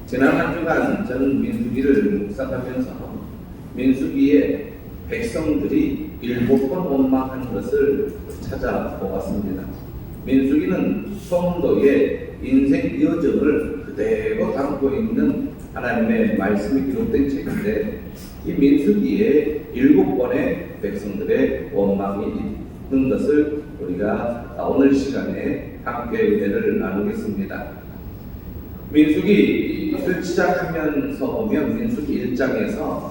지난 한 주간 저는 민수기를 묵상하면서 민수기에 백성들이 7번 원망한 것을 찾아보았습니다. 민수기는 성도의 인생 여정을 그대로 담고 있는 하나님의 말씀이 기록된 책인데, 이 민수기에 7번의 백성들의 원망이 있는 것을 우리가 오늘 시간에 함께 은혜를 나누겠습니다. 민수기를 시작하면서 보면 민수기 1장에서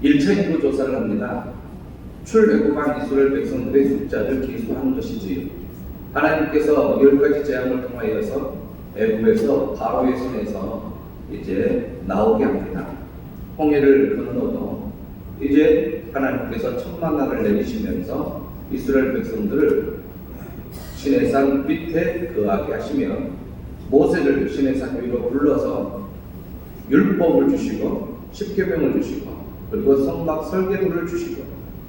1차 인구 조사를 합니다. 출애굽한 이스라엘 백성들의 숫자를 기수한 것이지요. 하나님께서 10가지 재앙을 통하여서 애굽에서 바로의 손에서 이제 나오게 합니다. 홍해를 건너도 이제 하나님께서 천만나를 내리시면서 이스라엘 백성들을 시내산 밑에 거하게 하시며, 모세를 시내산 위로 불러서 율법을 주시고 십계명을 주시고, 그리고 성막 설계도를 주시고,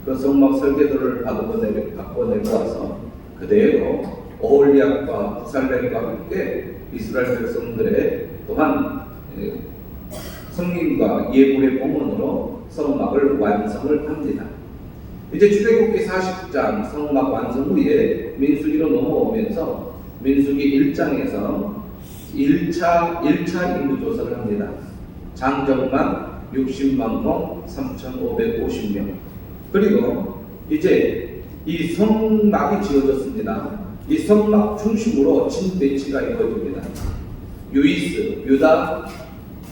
그 성막 설계도를 갖고 내려와서 그대로 오홀리압과 부살렘과 함께 이스라엘 백성들의 또한 성민과 예물의 봉헌으로 성막을 완성을 합니다. 이제 출애굽기 40장 성막 완성 후에 민수기로 넘어오면서 민수기 1장에서 1차 인구조사를 합니다. 장정만 60만 3,550명. 그리고 이제 이 성막이 지어졌습니다. 이 성막 중심으로 진배치가 이루어집니다. 유이스, 유다,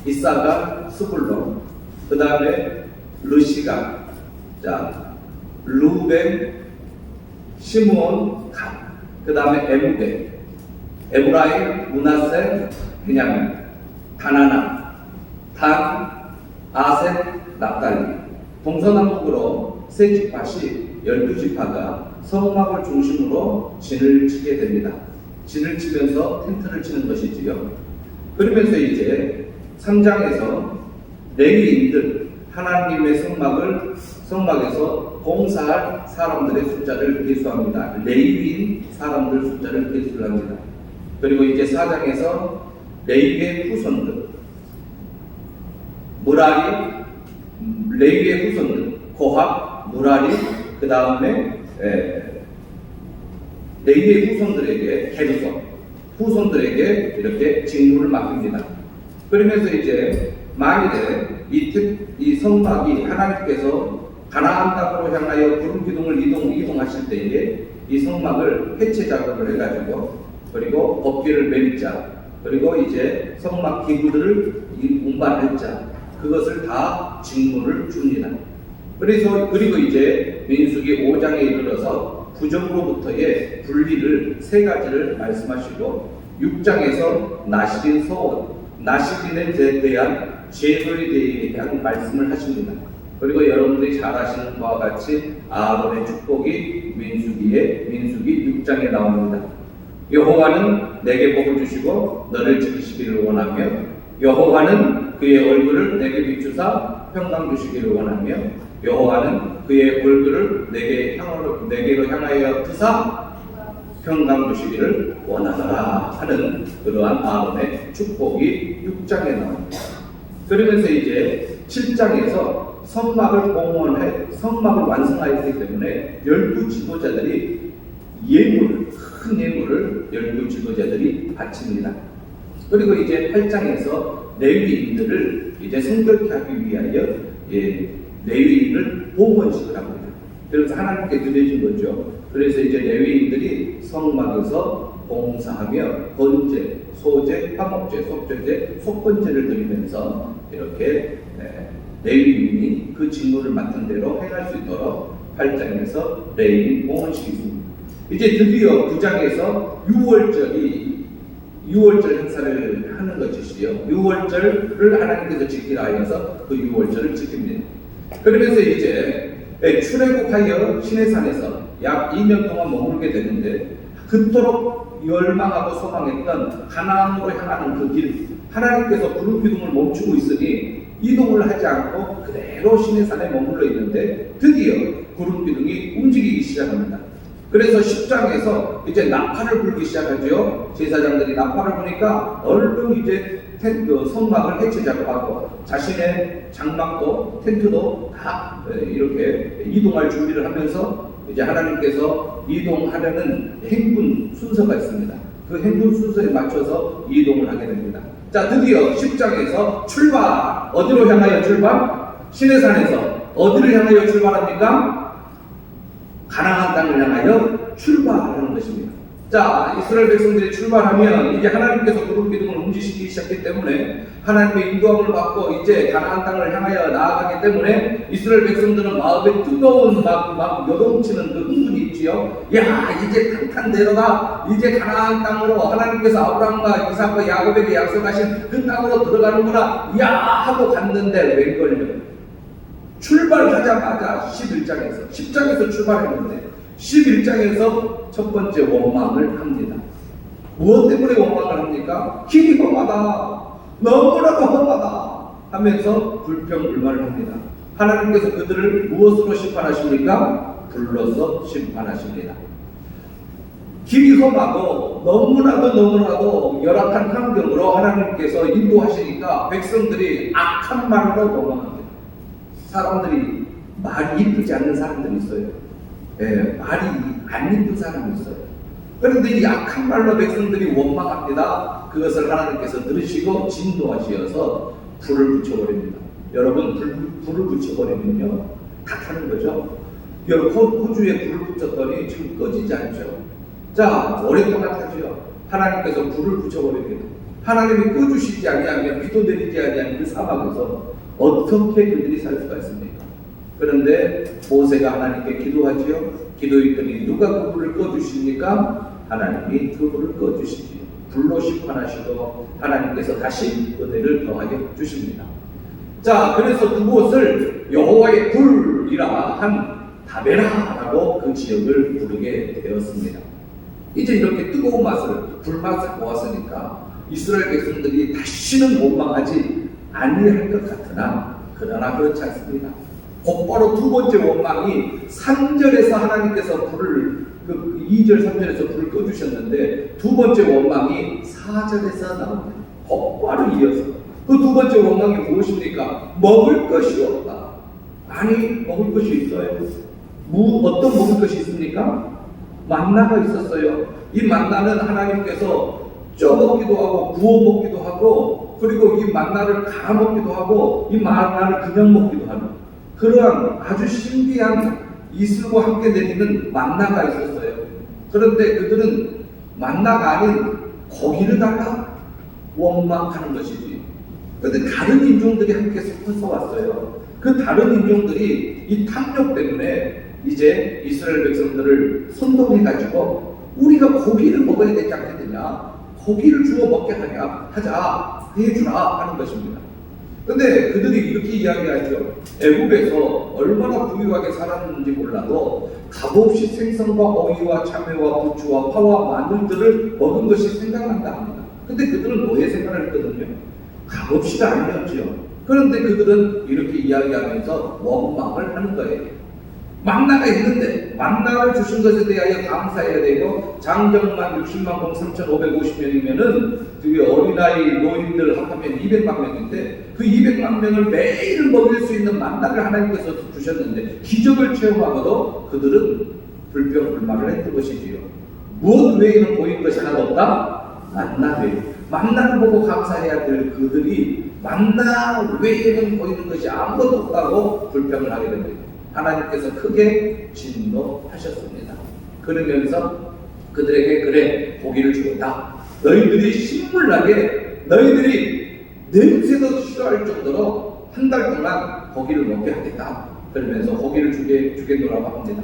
이사가, 스불론, 그 다음에 르시가, 루벤, 시므온, 갓, 그 다음에 에브라임, 문하세, 베냐민, 다나나, 단, 아셋, 납달리. 동서남북으로 세 지파시 12지파가 성막을 중심으로 진을 치게 됩니다. 진을 치면서 텐트를 치는 것이지요. 그러면서 이제 3장에서 레위인들, 하나님의 성막에서 봉사할 사람들의 숫자를 계수합니다. 레위인 사람들 숫자를 계수를 합니다. 그리고 이제 4장에서 레위의 후손들, 레위의 후손들, 고핫, 무라리, 그 다음에 레위의 후손들에게 후손들에게 이렇게 직무를 맡깁니다. 그러면서 이제 만일에 이 성막이 하나님께서 가나안 땅으로 향하여 구름 기둥을 이동하실 때에 이 성막을 해체 작업을 해가지고, 그리고 법궤를 매릴 자, 그리고 이제 성막 기구들을 운반할 자, 그것을 다 직무를 줍니다. 그리고 이제 민수기 5장에 이르러서 부정으로부터의 분리를 3가지를 말씀하시고, 6장에서 나시린 서원, 나시린에 대한 제물에 대한 말씀을 하십니다. 그리고 여러분들이 잘 아시는 바와 같이 아론의 축복이 민수기 6장에 나옵니다. 여호와는 내게 복을 주시고 너를 지키시기를 원하며, 여호와는 그의 얼굴을 내게 비추사 평강 주시기를 원하며, 여호와는 그의 얼굴을 내게로 향하여 드사 평강 주시기를 원하노라 하는 그러한 아론의 축복이 6장에 나옵니다. 그러면서 이제 7장에서 성막을 완성하였기 때문에 12지도자들이 큰 예물을 12지도자들이 바칩니다. 그리고 이제 8장에서 레위인들을 이제 성결케 하기 위하여 레위인을 봉헌식을 합니다. 그래서 하나님께 드려진 거죠. 그래서 이제 레위인들이 성막에서 봉사하며 번제, 소제, 화목제, 속죄제, 속건제를 드리면서 이렇게 레위인이 그 직무를 맡은 대로 행할 수 있도록 8장에서 레위인 봉헌식이 있습니다. 이제 드디어 9장에서 6월절 행사를 하는 것이지요. 6월절을 하나님께서 지키라 하여서 그 6월절을 지킵니다. 그러면서 이제 출애굽하여 시내산에서 약 2년 동안 머물게 되는데, 그토록 열망하고 소망했던 가나안으로 향하는 그 길, 하나님께서 구름 기둥을 멈추고 있으니 이동을 하지 않고 그대로 시내산에 머물러 있는데, 드디어 구름 기둥이 움직이기 시작합니다. 그래서 10장에서 이제 나팔을 불기 시작하죠. 제사장들이 나팔을 부니까 얼른 이제 성막을 해치자고 하고 자신의 장막도 텐트도 다 이렇게 이동할 준비를 하면서 이제 하나님께서 이동하려는 행군 순서가 있습니다. 그 행군 순서에 맞춰서 이동을 하게 됩니다. 자, 드디어 10장에서 출발! 어디로 향하여 출발? 시내산에서 어디를 향하여 출발합니까? 가나안 땅을 향하여 출발하는 것입니다. 자, 이스라엘 백성들이 출발하면 이제 하나님께서 구름 기둥을 움직이시기 시작했기 때문에 하나님의 인도함을 받고 이제 가나안 땅을 향하여 나아가기 때문에 이스라엘 백성들은 마음에 뜨거운 막 요동치는 그 흥분이 있지요. 야, 이제 탄탄 내려가 이제 가나안 땅으로 하나님께서 아브라함과 이삭과 야곱에게 약속하신 그 땅으로 들어가는구나. 야 하고 갔는데 웬걸요? 출발하자마자 11장에서 10장에서 출발했는데 11장에서 첫 번째 원망을 합니다. 무엇 때문에 원망을 합니까? 길이 험하다, 너무나도 험하다 하면서 불평불만을 합니다. 하나님께서 그들을 무엇으로 심판하십니까? 불로서 심판하십니다. 길이 험하고 너무나도 열악한 환경으로 하나님께서 인도하시니까 백성들이 악한 말로 원망합니다. 사람들이 말이 이쁘지 않는 사람들이 있어요. 말이 안 이쁜 사람이 있어요. 그런데 이 악한 말로 백성들이 원망합니다. 그것을 하나님께서 들으시고 진노하시어서 불을 붙여버립니다. 여러분, 불을 붙여버리면요 다 타는 거죠. 여러분, 호주에 불을 붙였더니 지금 꺼지지 않죠. 자, 오랫동안 타죠. 하나님께서 불을 붙여버립니다. 하나님이 꺼주시지 아니하면 비도 내리지 아니하면 그 사막에서 어떻게 그들이 살 수가 있습니까? 그런데 모세가 하나님께 기도하지요. 기도했더니 누가 그 불을 꺼주십니까? 하나님이 그 불을 꺼주시지요. 불로 심판하시고 하나님께서 다시 은혜를 더하게 주십니다. 자, 그래서 그곳을 여호와의 불이라 한 다베라라고 그 지역을 부르게 되었습니다. 이제 이렇게 뜨거운 불맛을 보았으니까 이스라엘 백성들이 다시는 원망하지 아니할 것 같으나 그러나 그렇지 않습니다. 곧바로 두 번째 원망이 3절에서 하나님께서 불을 2절 3절에서 불을 꺼주셨는데 두 번째 원망이 4절에서 나옵니다. 곧바로 이어서 그 두 번째 원망이 무엇입니까? 먹을 것이 없다. 아니, 먹을 것이 있어요. 어떤 먹을 것이 있습니까? 만나가 있었어요. 이 만나는 하나님께서 쪄먹기도 하고 구워 먹기도 하고 그리고 이 만나를 갈아 먹기도 하고 이 만나를 그냥 먹기도 하는 그러한 아주 신비한 이슬과 함께 내리는 만나가 있었어요. 그런데 그들은 만나가 아닌 고기를 달라 원망하는 것이지. 그런데 다른 인종들이 함께 섞어서 왔어요. 그 다른 인종들이 이 탐욕 때문에 이제 이스라엘 백성들을 선동해가지고 우리가 고기를 먹어야 되지 않겠느냐, 고기를 주워 먹게 하자 해주라 하는 것입니다. 근데 그들이 이렇게 이야기하죠. 애굽에서 얼마나 부유하게 살았는지 몰라도 값없이 생선과 어이와 참외와 부추와 파와 마늘들을 먹은 것이 생각난다 합니다. 근데 그들은 노예 생활을 했거든요. 값없이가 아니었죠. 그런데 그들은 이렇게 이야기하면서 원망을 하는 거예요. 만나가 있는데 만나를 주신 것에 대하여 감사해야 되고 장정만 60만 공 3,550명이면은 그 어린아이 노인들 합하면 200만 명인데 그 200만 명을 매일 먹일 수 있는 만나를 하나님께서 주셨는데 기적을 체험하고도 그들은 불평불만을 했던 것이지요. 무엇 외에는 보인 것이 하나도 없다? 만나 외에. 만나를 보고 감사해야 될 그들이 만나 외에는 보이는 것이 아무것도 없다고 불평을 하게 됩니다. 하나님께서 크게 진노하셨습니다. 그러면서 그들에게 그래 고기를 주겠다. 너희들이 신물나게 너희들이 냄새도 싫어할 정도로 한 달 동안 고기를 먹게 하겠다. 그러면서 고기를 주겠노라고 합니다.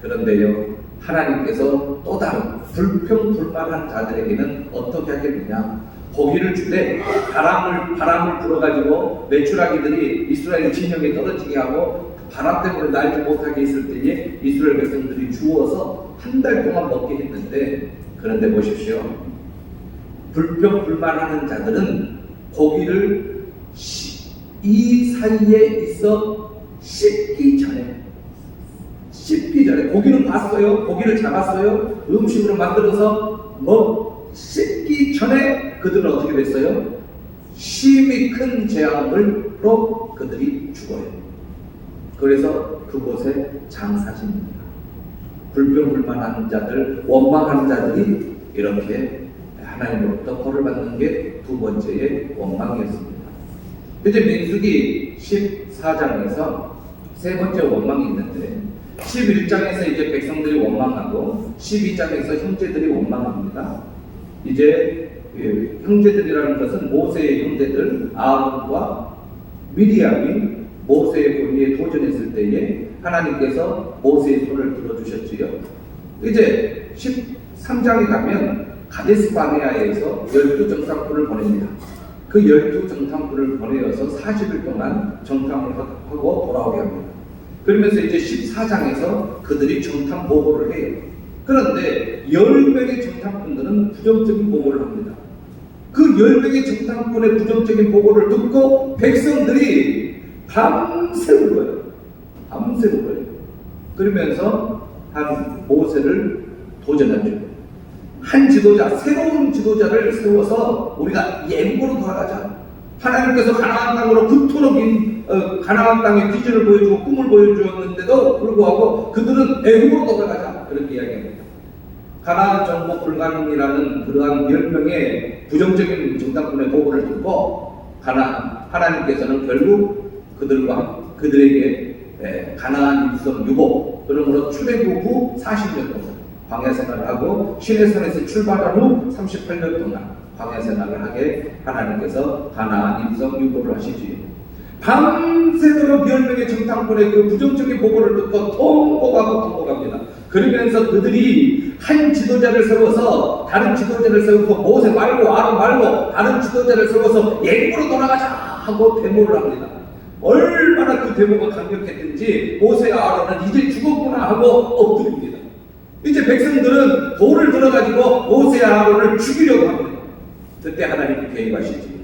그런데요 하나님께서 또 다른 불평불만한 자들에게는 어떻게 하겠느냐. 고기를 주되 바람을 불어가지고 메추라기들이 이스라엘 진영에 떨어지게 하고 바람 때문에 날지 못하게 있을 때에 이스라엘 백성들이 주워서 한 달 동안 먹게 했는데, 그런데 보십시오. 불평불만하는 자들은 고기를 이 사이에 있어 씻기 씹기 전에 고기는 봤어요. 고기를 잡았어요. 음식으로 만들어서 씹기 전에 그들은 어떻게 됐어요? 심히 큰 재앙으로 그들이 죽어요. 그래서 그곳에 장사집니다. 불평불만한 자들, 원망한 자들이 이렇게 하나님으로부터 벌을 받는 게 두 번째의 원망이었습니다. 이제 민수기 14장에서 세 번째 원망이 있는데 11장에서 이제 백성들이 원망하고 12장에서 형제들이 원망합니다. 이제 형제들이라는 것은 모세의 형제들 아론과 미리암이 모세의 권위에 도전했을 때에 하나님께서 모세의 손을 들어주셨지요. 이제 13장에 가면 가데스 바네아에서 12정탐꾼을 보냅니다. 그 12정탐꾼을 보내어서 40일 동안 정탐을 하고 돌아오게 합니다. 그러면서 이제 14장에서 그들이 정탐 보고를 해요. 그런데 10명의 정탐꾼들은 부정적인 보고를 합니다. 그 10명의 정탐꾼의 부정적인 보고를 듣고 백성들이 밤새 울어요. 밤새 울어요. 그러면서 한 모세를 도전하죠. 한 지도자, 새로운 지도자를 세워서 우리가 예고로 돌아가자. 하나님께서 가나안 땅으로 그토록 가나안 땅의 비전을 보여주고 꿈을 보여주었는데도 불구하고 그들은 애국으로 돌아가자. 그렇게 이야기합니다. 가나안 정복 불가능이라는 그러한 10명의 부정적인 정탐꾼의 보고를 듣고 하나님께서는 결국 그들에게 가나안 입성 유보, 그러므로 출애굽 후 40년 동안 광야 생활을 하고 시내산에서 출발한 후 38년 동안 광야 생활을 하게 하나님께서 가나안 입성 유보를 하시지요. 밤새도록 10명의 정탐꾼의 그 부정적인 보고를 듣고 통곡합니다. 그러면서 그들이 한 지도자를 세워서 다른 지도자를 세워서 모세 말고 아론 말고 다른 지도자를 세워서 예고로 돌아가자 하고 데모를 합니다. 얼마나 그 데모가 강력했든지 모세와 아론은 이제 죽었구나 하고 엎드립니다. 이제 백성들은 돌을 들어가지고 모세와 아론을 죽이려고 합니다. 그때 하나님이 개입하시지.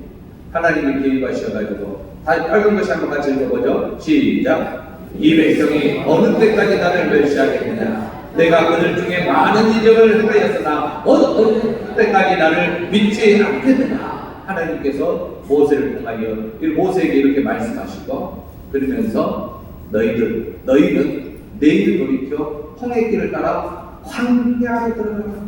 하나님이 개입하셔가지고 빨간 것이 한번 같이 읽어보죠. 시작. 이 백성이 어느 때까지 나를 멸시하겠느냐. 내가 그들 중에 많은 이적을 행하였으나 어느 때까지 나를 믿지 않겠느냐. 하나님께서 모세를 통하여 모세에게 이렇게 말씀하시고 그러면서 너희는 내일 돌이켜 홍해길을 따라 광야로 들어가라.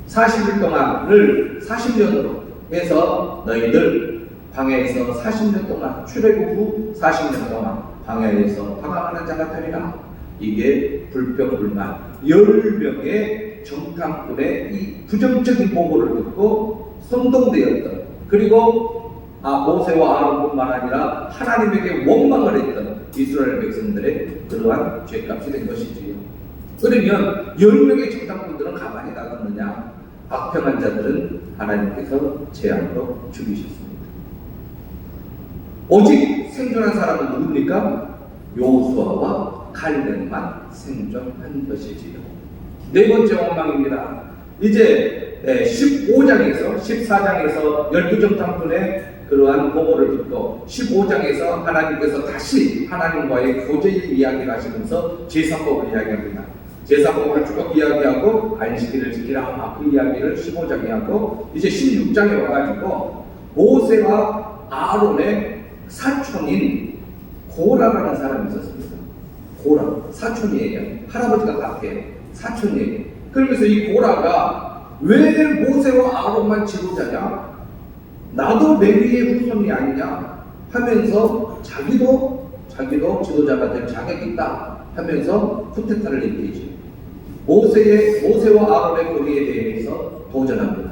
40일 동안을 40년으로 해서 너희들 광야에서 40년 동안 출애굽 후 40년 동안 광야에서 방황하는 자가 되리라. 이게 불평불만 10명의 정탐꾼의 이 부정적인 보고를 듣고 선동되었던, 그리고 모세와 아론뿐만 아니라 하나님에게 원망을 했던 이스라엘 백성들의 그러한 죄값이 된 것이지요. 그러면 10명의 정탐꾼들은 가만히 놔뒀느냐? 악평한 자들은 하나님께서 재앙으로 죽이셨습니다. 오직 생존한 사람은 누굽니까? 여호수아와 갈렙만 생존한 것이지요. 네 번째 원망입니다. 이제 15장에서 14장에서 12정탐꾼의 그러한 보고를 듣고 15장에서 하나님께서 다시 하나님과의 교제의 이야기를 하시면서 제사법을 이야기합니다. 제사법을 쭉 이야기하고 안식일을 지키라 그 이야기를 15장에 하고 이제 16장에 와가지고 모세와 아론의 사촌인 고라라는 사람이 있었습니다. 고라, 사촌이에요. 할아버지가 같아요. 사촌이에요. 그러면서 이 고라가 왜 모세와 아론만 지도자냐? 나도 레위의 후손이 아니냐? 하면서 자기도 지도자가 될 자격이 있다 하면서 쿠데타를 일으키지. 모세와 아론의 권위에 대해서 도전합니다.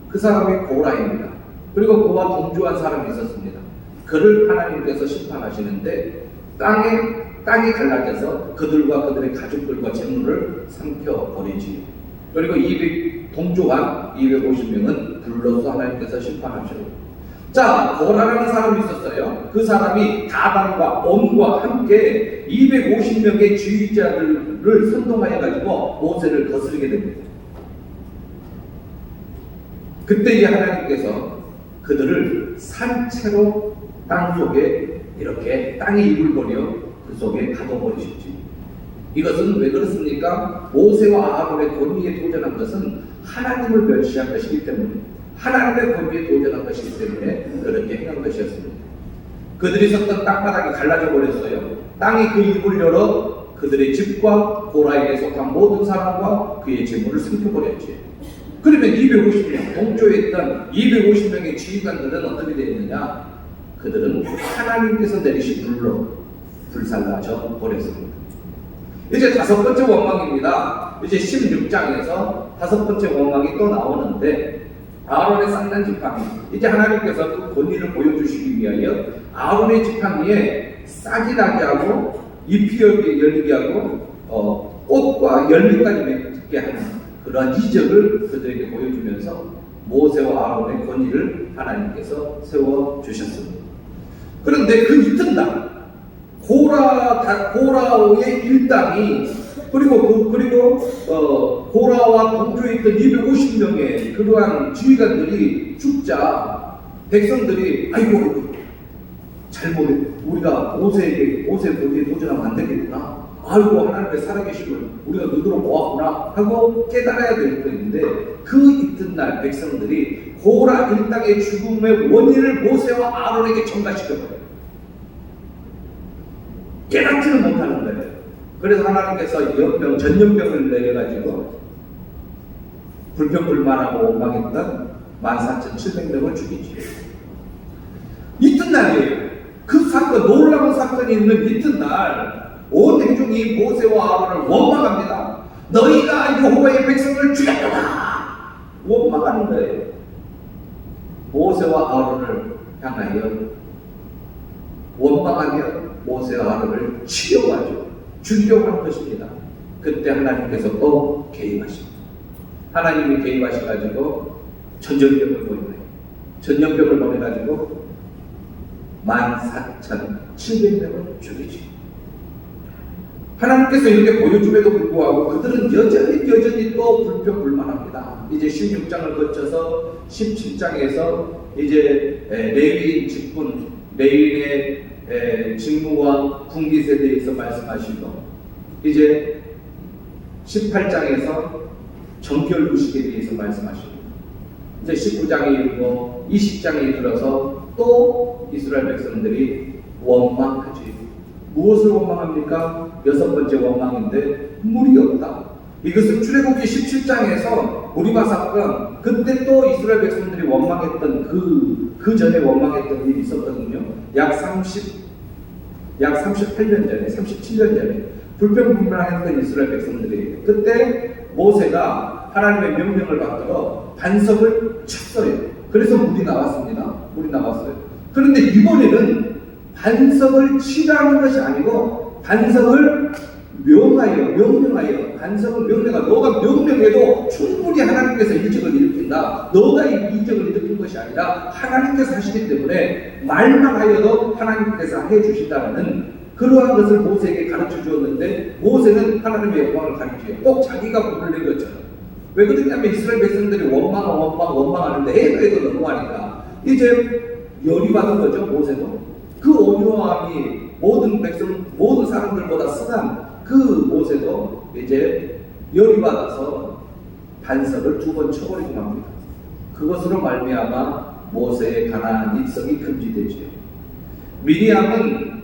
그 사람이 고라입니다. 그리고 그와 동조한 사람이 있었습니다. 그를 하나님께서 심판하시는데 땅이 갈라져서 그들과 그들의 가족들과 재물을 삼켜버리지. 그리고 동조한 250명은 불러서 하나님께서 심판하시고. 자, 고라라는 사람이 있었어요. 그 사람이 다단과 온과 함께 250명의 지휘자들을 선동하여 가지고 모세를 거스르게 됩니다. 그때 이제 하나님께서 그들을 산채로 땅 속에 이렇게 땅에 입을 버려 그 속에 가둬버리셨지. 이것은 왜 그렇습니까? 모세와 아론의 권위에 도전한 것은 하나님을 멸시한 것이기 때문에, 하나님의 권위에 도전한 것이기 때문에 그렇게 행한 것이었습니다. 그들이 섰던 땅바닥이 갈라져 버렸어요. 땅이 그 입을 열어 그들의 집과 고라에게 속한 모든 사람과 그의 재물을 삼켜버렸지. 그러면 250명, 동쪽에 있던 250명의 지휘관들은 어떻게 되어 있느냐? 그들은 하나님께서 내리신 불로 불살라져 버렸습니다. 이제 다섯 번째 원망입니다. 이제 16장에서 다섯 번째 원망이 또 나오는데, 아론의 쌍난 지팡이. 이제 하나님께서 그 권위를 보여주시기 위하여 아론의 지팡이에 싹이 나게 하고 잎이 열리게 하고 꽃과 열매까지 맺게 하는 그러한 이적을 그들에게 보여주면서 모세와 아론의 권위를 하나님께서 세워주셨습니다. 그런데 그 이튿날 고라의 일당이 그리고 고라와 동조에 있던 250명의 그러한 지휘관들이 죽자 백성들이 아이고 잘못해 우리가 모세의 권위에 도전하면 안 되겠구나, 아이고 하나님의 살아계심을 우리가 눈으로 보았구나 하고 깨달아야 될 것인데, 그 이튿날 백성들이 고라 일당의 죽음의 원인을 모세와 아론에게 전가시켜버려요. 깨닫지는 못하는 거예요. 그래서 하나님께서 전염병을 내려가지고 불평불만하고 원망했던 14,700명을 죽이지. 이튿날이에요. 그 사건, 놀라운 사건이 있는 이튿날 온 행중이 모세와 아론을 원망합니다. 너희가 여호와의 백성을 죽였구나, 원망하는 거예요. 모세와 아론을 향하여 원망하며 모세와 아론을 치려고 하죠. 죽이려고 하는 것입니다. 그때 하나님께서 또 개입하십니다. 하나님이 개입하셔가지고 전염병을 보내요. 전염병을 보내가지고 14,700명을 죽이죠. 하나님께서 이렇게 보여줌에도 불구하고 그들은 여전히 또 불평불만합니다. 이제 16장을 거쳐서 17장에서 이제 레위인 직분, 레위인의 직무와 분깃에 대해서 말씀하시고, 이제 18장에서 정결구식에 대해서 말씀하시고, 이제 19장에 이르고 20장에 이르러서 또 이스라엘 백성들이 원망하지. 무엇을 원망합니까? 여섯 번째 원망인데, 물이 없다. 이것은 출애굽기 17장에서 무리바 사건, 그때 또 이스라엘 백성들이 원망했던 그 전에 원망했던 일이 있었거든요. 약 38년 전에, 37년 전에 불평불만했던 이스라엘 백성들이, 그때 모세가 하나님의 명령을 받들어 반석을 쳤어요. 그래서 물이 나왔습니다. 물이 나왔어요. 그런데 이번에는 반석을 치라는 것이 아니고 반석을 명령하여 반석을 명령하여, 너가 명령해도 충분히 하나님께서 이적을 일으킨다. 너가 이 이적을 일으킨 것이 아니라 하나님께서 하시기 때문에 말만 하여도 하나님께서 해주신다는 그러한 것을 모세에게 가르쳐 주었는데, 모세는 하나님의 영광을 가리키고 꼭 자기가 불을 낸 것처럼. 왜 그러냐면 이스라엘 백성들이 원망하는데 해도 너무하니까 이제 열이 받은 거죠. 모세도 그 온유함이 모든 사람들보다 선한 그 모세도 이제 열이 받아서 반석을 2번 쳐버리고 맙니다. 그것으로 말미암아 모세의 가나안 입성이 금지되지요. 미리암은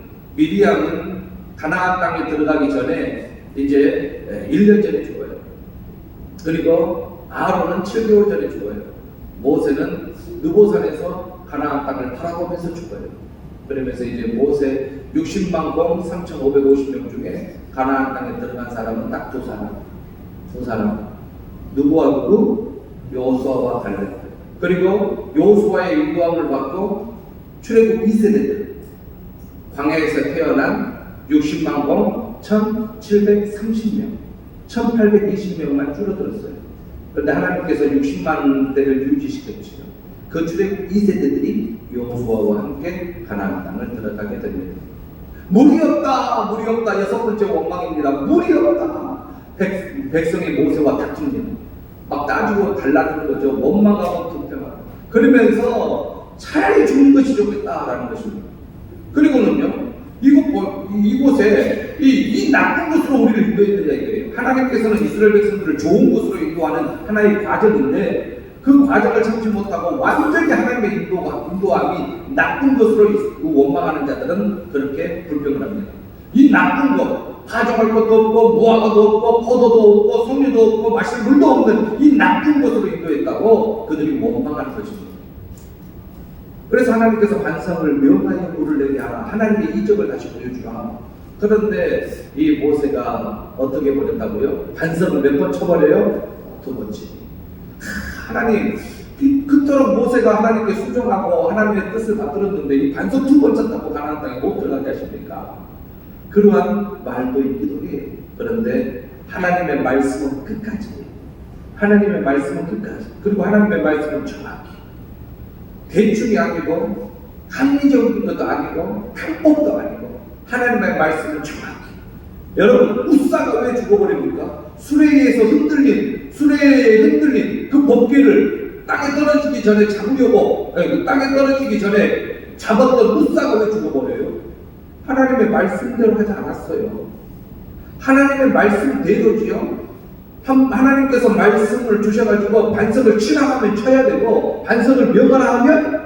가나안 땅에 들어가기 전에 이제 1년 전에 죽어요. 그리고 아론은 7개월 전에 죽어요. 모세는 느보산에서 가나안 땅을 바라보면서 죽어요. 그러면서 이제 모세 60만 공 3,550명 중에 가나안 땅에 들어간 사람은 딱 두 사람. 누구와 누구? 여호수아와 갈렙. 그리고 여호수아의 인도함을 받고 출애굽 2세대들, 광야에서 태어난 60만 공 1,730명, 1,820명만 줄어들었어요. 그런데 하나님께서 60만 대를 유지시켰죠. 그 출애굽 2세대들이 여호수아와 함께 가나안 땅을 들어가게 됩니다. 물이 없다. 여섯 번째 원망입니다. 물이 없다. 백성이 모세와 다툽니다. 막 따지고 달라지는 거죠. 원망하고 불평하고. 그러면서 차라리 죽는 것이 좋겠다라는 것입니다. 그리고는요, 이곳에 이 나쁜 곳으로 우리를 인도했느냐 이거예요. 하나님께서는 이스라엘 백성들을 좋은 곳으로 인도하는 하나의 과정인데 그 과정을 참지 못하고 완전히 하나님의 인도함이 나쁜 것으로 원망하는 자들은 그렇게 불평을 합니다. 이 나쁜 것, 가져갈 것도 없고 무화과도 없고 포도도 없고 석류도 없고 마실 물도 없는 이 나쁜 것으로 인도했다고 그들이 원망하는 것입니다. 그래서 하나님께서 반성을 명하여 물을 내게 하라. 하나님의 이적을 다시 보여주라. 그런데 이 모세가 어떻게 버렸다고요? 반성을 몇 번 쳐버려요? 2번째. 하나님, 그토록 모세가 하나님께 순종하고 하나님의 뜻을 받들었는데 이 반석 2번 쳤다고 가나안 땅에 못 들어가게 하십니까? 그러한 말도 있기도 해요. 그런데 하나님의 말씀은 끝까지, 하나님의 말씀은 끝까지, 그리고 하나님의 말씀은 정확히, 대충이 아니고 합리적인 것도 아니고 편법도 아니고 하나님의 말씀은 정확히. 여러분, 우사가 왜 죽어버립니까? 수레에 흔들린 그 법궤를 땅에 떨어지기 전에 잡으려고, 땅에 떨어지기 전에 잡았던 우사가 왜 죽어버려요? 하나님의 말씀대로 하지 않았어요. 하나님의 말씀대로지요. 하나님께서 말씀을 주셔가지고 반석을 치라 하면 쳐야 되고 반석을 명하라 하면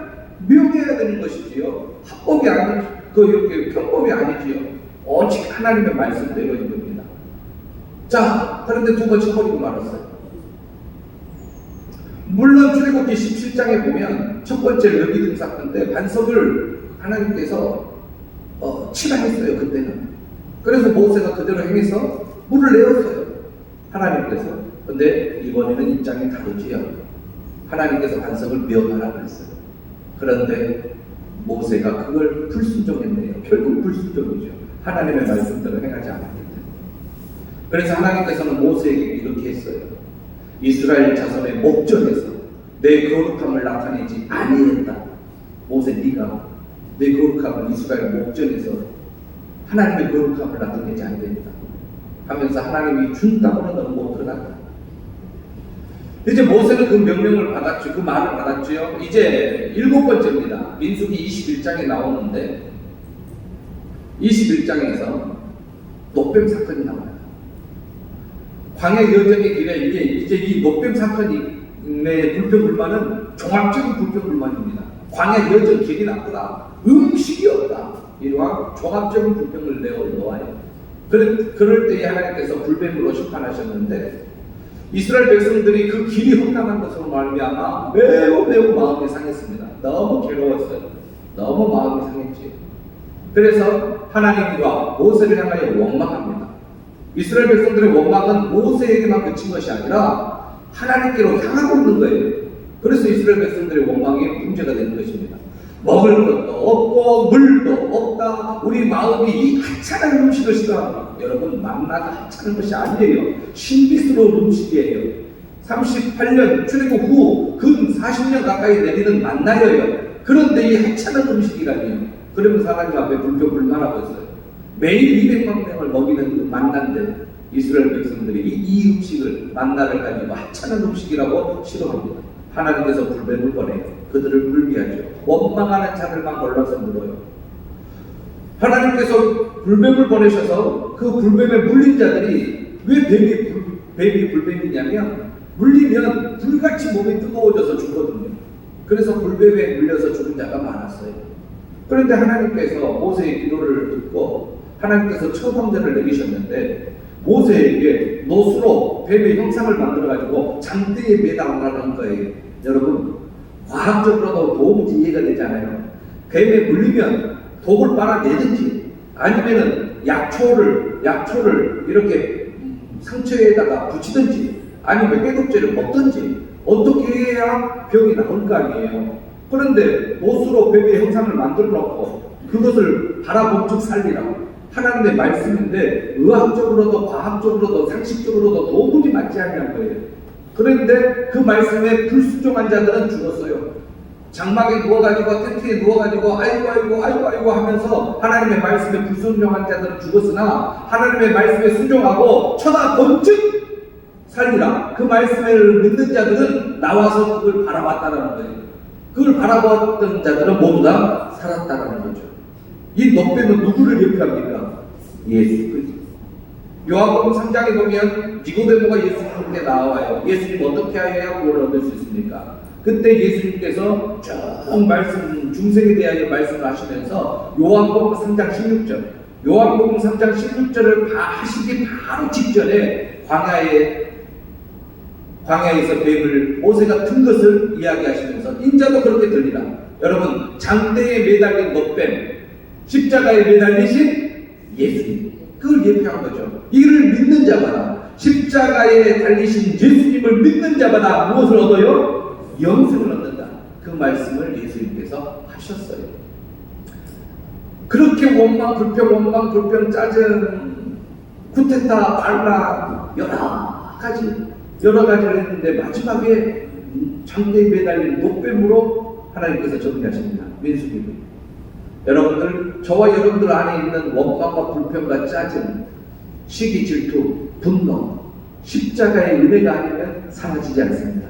명해야 되는 것이지요. 합법이 아니, 이렇게 편법이 아니지요. 오직 하나님의 말씀대로인 겁니다. 자, 그런데 2번 쳐버리고 말았어요. 물론 출애굽기 17장에 보면 첫 번째 르비딤 사건 때 반석을 하나님께서 치라 했어요. 그때는. 그래서 모세가 그대로 행해서 물을 내었어요. 하나님께서. 근데 이번에는 입장이 다르지요. 하나님께서 반석을 명하라고 했어요. 그런데 모세가 그걸 불순종했네요. 결국 불순종이죠. 하나님의 말씀대로 행하지 않았기 때문에. 그래서 하나님께서는 모세에게 이렇게 했어요. 이스라엘 자손의 목전에서 내 거룩함을 나타내지 아니했다. 모세, 네가 내 거룩함을 이스라엘 목전에서 하나님의 거룩함을 나타내지 않는다 하면서 하나님이 준 땅으로 너는 못 들어간다. 이제 모세는 그 명령을 받았죠. 그 말을 받았죠. 이제 7번째입니다. 민수기 21장에 나오는데 21장에서 노뱀 사건이 나와요. 광야 여정의 길에 이제 이 노뱀 사건의 불평불만은 종합적인 불평불만입니다. 광야 여정 길이 나쁘다. 음식이 없다. 이러한 종합적인 불평을 내어놓아요. 그럴 때에 하나님께서 불뱀으로 심판하셨는데 이스라엘 백성들이 그 길이 험난한 것으로 말미암아 매우 마음이 상했습니다. 너무 괴로웠어요. 너무 마음이 상했지. 그래서 하나님과 모세를 향하여 원망합니다. 이스라엘 백성들의 원망은 모세에게만 그친 것이 아니라 하나님께로 향하고 있는 거예요. 그래서 이스라엘 백성들의 원망이 문제가 되는 것입니다. 먹을 것도 없고 물도 없다. 우리 마음이 이 하찮은 음식을 싫어합니다. 여러분, 만나가 하찮은 것이 아니에요. 신비스러운 음식이에요. 38년 출애굽 후 근 40년 가까이 내리는 만나예요. 그런데 이 하찮은 음식이라니요. 그러면서 하나님 앞에 불평불만하고 있어요. 매일 200만 명을 먹이는 그 만나인데 이스라엘 백성들이 이 음식을 만나를 가지고 하찮은 음식이라고 싫어합니다. 하나님께서 불뱀을 보내요. 그들을 불비하죠. 원망하는 자들만 골라서 물어요. 하나님께서 불뱀을 보내셔서 그 불뱀에 물린 자들이 왜 뱀이 불뱀이냐면 물리면 불같이 몸이 뜨거워져서 죽거든요. 그래서 불뱀에 물려서 죽은 자가 많았어요. 그런데 하나님께서 모세의 기도를 듣고 하나님께서 첫 황제를 내리셨는데 모세에게 노수로 뱀의 형상을 만들어가지고 장대에 매달아라는 거예요. 여러분, 과학적으로도 도무지 이해가 되지 않아요. 뱀에 물리면 독을 빨아내든지 아니면은 약초를 이렇게 상처에다가 붙이든지 아니면 해독제를 먹든지 어떻게 해야 병이 나올 거 아니에요. 그런데 노수로 뱀의 형상을 만들어 놓고 그것을 바라본즉 살리라고 하나님의 말씀인데 의학적으로도 과학적으로도 상식적으로도 도무지 맞지 않는 거예요. 그런데 그 말씀에 불순종한 자들은 죽었어요. 장막에 누워가지고 텐트에 누워가지고 아이고 하면서 하나님의 말씀에 불순종한 자들은 죽었으나 하나님의 말씀에 순종하고 쳐다본즉 살리라. 그 말씀을 믿는 자들은 나와서 그걸 바라봤다라는 거예요. 그걸 바라봤던 자들은 모두 다 살았다라는 거죠. 이 노뱀은 누구를 대표합니까? 예수 그리스도. 요한복음 3장에 보면 니고데모가 예수님께 나와요. 예수님 어떻게 해야 구원을 얻을 수 있습니까? 그때 예수님께서 쭉 말씀, 중생에 대하여 말씀을 하시면서 요한복음 3장 16절, 요한복음 3장 16절을 하시기 바로 직전에 광야에서 뱀을 모세가 든 것을 이야기하시면서 인자도 그렇게 들리라. 여러분, 장대에 매달린 노뱀, 십자가에 매달리신 예수님, 그걸 예표한 거죠. 이를 믿는 자마다, 십자가에 달리신 예수님을 믿는 자마다 무엇을 얻어요? 영생을 얻는다. 그 말씀을 예수님께서 하셨어요. 그렇게 원망, 불평, 짜증, 쿠데타, 반란, 여러 가지를 했는데 마지막에 장대에 매달린 노뱀으로 하나님께서 정리하십니다. 민수기를. 여러분들, 저와 여러분들 안에 있는 원망과 불평과 짜증, 시기, 질투, 분노, 십자가의 은혜가 아니면 사라지지 않습니다.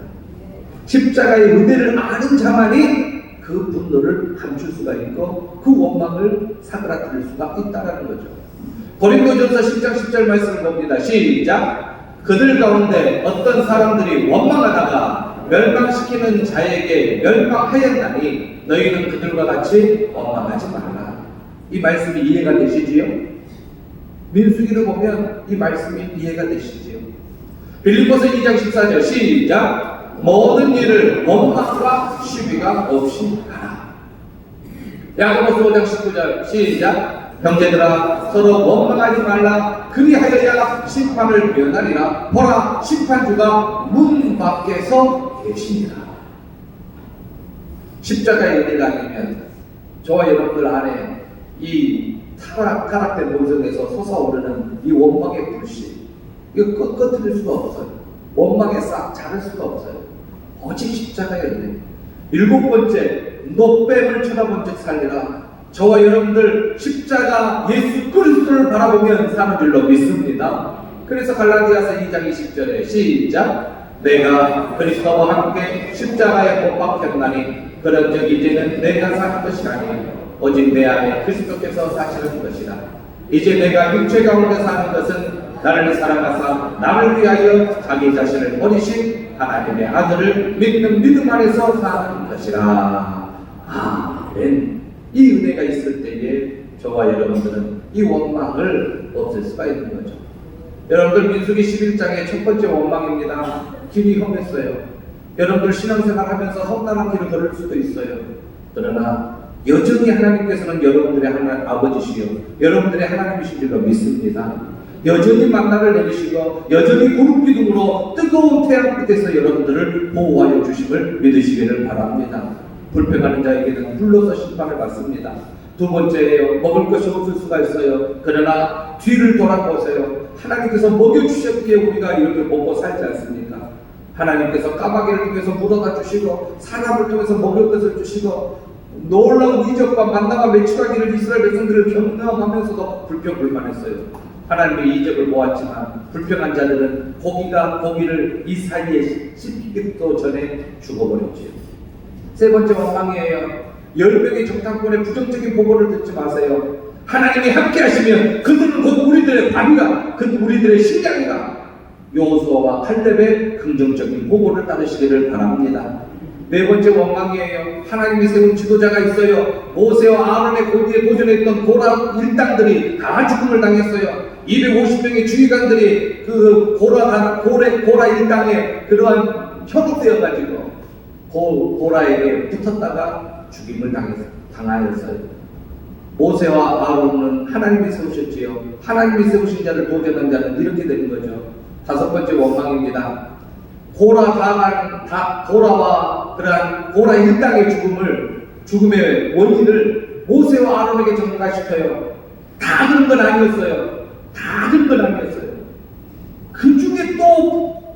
십자가의 은혜를 아는 자만이 그 분노를 감출 수가 있고 그 원망을 사그라뜨릴 수가 있다는 거죠. 고린도전서 10장 10절 말씀을 봅니다. 시작. 그들 가운데 어떤 사람들이 원망하다가 멸망시키는 자에게 멸망하였나니 너희는 그들과 같이 원망하지 말라. 이 말씀이 이해가 되시지요? 민수기를 보면 이 말씀이 이해가 되시지요? 빌립보서 2장 14절 시작. 모든 일을 원망과 시비가 없이 하라. 야고보서 5장 19절 시작. 형제들아 서로 원망하지 말라. 그리하여야 심판을 면하리라. 보라, 심판주가 문 밖에서 계십니다. 십자가의 은혜가 아니면 저와 여러분들 안에 이 타락된 본성에서 솟아오르는 이 원망의 불씨, 이거 꺼뜨릴 수가 없어요. 원망에 싹 자를 수가 없어요. 오직 십자가의 은혜. 7번째, 노뱀을 쳐다본 즉 살리라. 저와 여러분들 십자가 예수 그리스도를 바라보면 사는 줄로 믿습니다. 그래서 갈라디아서 2장 20절에 시작. 내가 그리스도와 함께 십자가에 못 박혔나니 그런즉 이제는 내가 사는 것이 아니요 오직 내 안에 그리스도께서 사시는 것이라. 이제 내가 육체 가운데 사는 것은 나를 사랑하사 나를 위하여 자기 자신을 버리신 하나님의 아들을 믿는 믿음 안에서 사는 것이라. 아멘. 이 은혜가 있을 때에 저와 여러분들은 이 원망을 없앨 수가 있는 거죠. 여러분들 민수기 11장의 첫 번째 원망입니다. 길이 험했어요. 여러분들 신앙생활 하면서 험난한 길을 걸을 수도 있어요. 그러나 여전히 하나님께서는 여러분들의 하나님 아버지시요 여러분들의 하나님이신 줄로 믿습니다. 여전히 만나를 내리시고 여전히 구름기둥으로 뜨거운 태양 끝에서 여러분들을 보호하여 주심을 믿으시기를 바랍니다. 불평하는 자에게는 불러서 심판을 받습니다. 두 번째예요. 먹을 것이 없을 수가 있어요. 그러나 뒤를 돌아보세요. 하나님께서 먹여주셨기에 우리가 이렇게 먹고 살지 않습니까? 하나님께서 까마귀를 통해서 물어다 주시고 사람을 통해서 먹을 것을 주시고 놀라운 이적과 만나가 매출하기를 이스라엘 백성들을 경험하면서도 불평불만했어요. 하나님의 이적을 보았지만 불평한 자들은 고기를 이 사이에 씹히기도 전에 죽어버렸지요. 세 번째 원망이에요. 10명의 정탐꾼의 부정적인 보고를 듣지 마세요. 하나님이 함께 하시면 그들은 곧 우리들의 밥이다. 우리들의 식량이다. 여호수아와 칼렙의 긍정적인 보고를 따르시기를 바랍니다. 네 번째 원망이에요. 하나님이 세운 지도자가 있어요. 모세와 아론의 고기에 도전했던 고라 일당들이 다 죽음을 당했어요. 250명의 주의관들이 그 고라 일당에 그러한 현혹되어가지고 고라에게 붙었다가 죽임을 당하였어요. 모세와 아론은 하나님이 세우셨지요. 하나님이 세우신 자를 도전한 자는 이렇게 되는 거죠. 다섯 번째 원망입니다. 고라와 그러한 고라 일당의 죽음의 원인을 모세와 아론에게 전가시켜요. 다 그런 건 아니었어요. 그 중에 또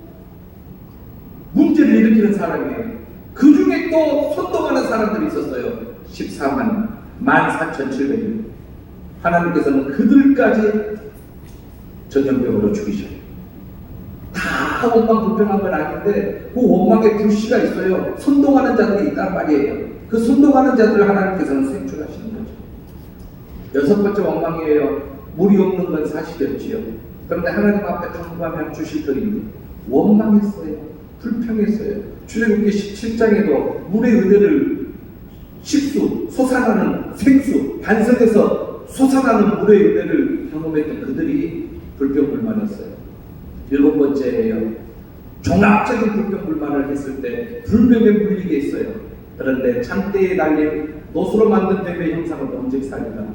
문제를 일으키는 사람이에요. 그 중에 또 선동하는 사람들이 있었어요. 14,700명. 하나님께서는 그들까지 전염병으로 죽이셔요. 다 원망 불평한 건 아닌데 그 원망에 불씨가 있어요. 선동하는 자들이 있단 말이에요. 그 선동하는 자들을 하나님께서는 생출하시는 거죠. 여섯 번째 원망이에요. 물이 없는 건 사실이었지요. 그런데 하나님 앞에 간구하면 주실 터이니 원망했어요. 불평했어요. 출애굽기 17장에도 물의 은혜를 식수, 솟아나는 생수, 반석에서 솟아나는 물의 은혜를 경험했던 그들이 불평불만했어요. 일곱 번째예요. 종합적인 불평불만을 했을 때 불뱀에 물리게 했어요. 그런데 참대에 달린 노수로 만든 뱀의 형상을 본 즉 살리라.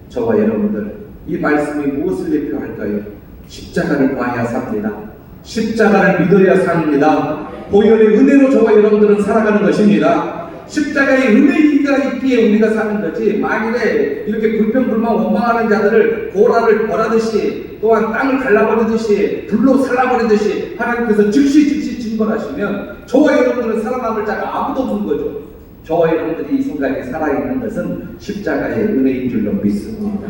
저와 여러분들, 이 말씀이 무엇을 대표할까요? 십자가를 봐야 삽니다. 십자가를 믿어야 삽니다. 보혈의 은혜로 저와 여러분들은 살아가는 것입니다. 십자가의 은혜가 있기에 우리가 사는 거지, 만일에 이렇게 불평불만 원망하는 자들을 고라를 벌하듯이 또한 땅을 갈라버리듯이 불로 살라버리듯이 하나님께서 즉시 징벌하시면 저와 여러분들은 살아남을 자가 아무도 없는 거죠. 저와 여러분들이 이 순간에 살아있는 것은 십자가의 은혜인 줄로 믿습니다.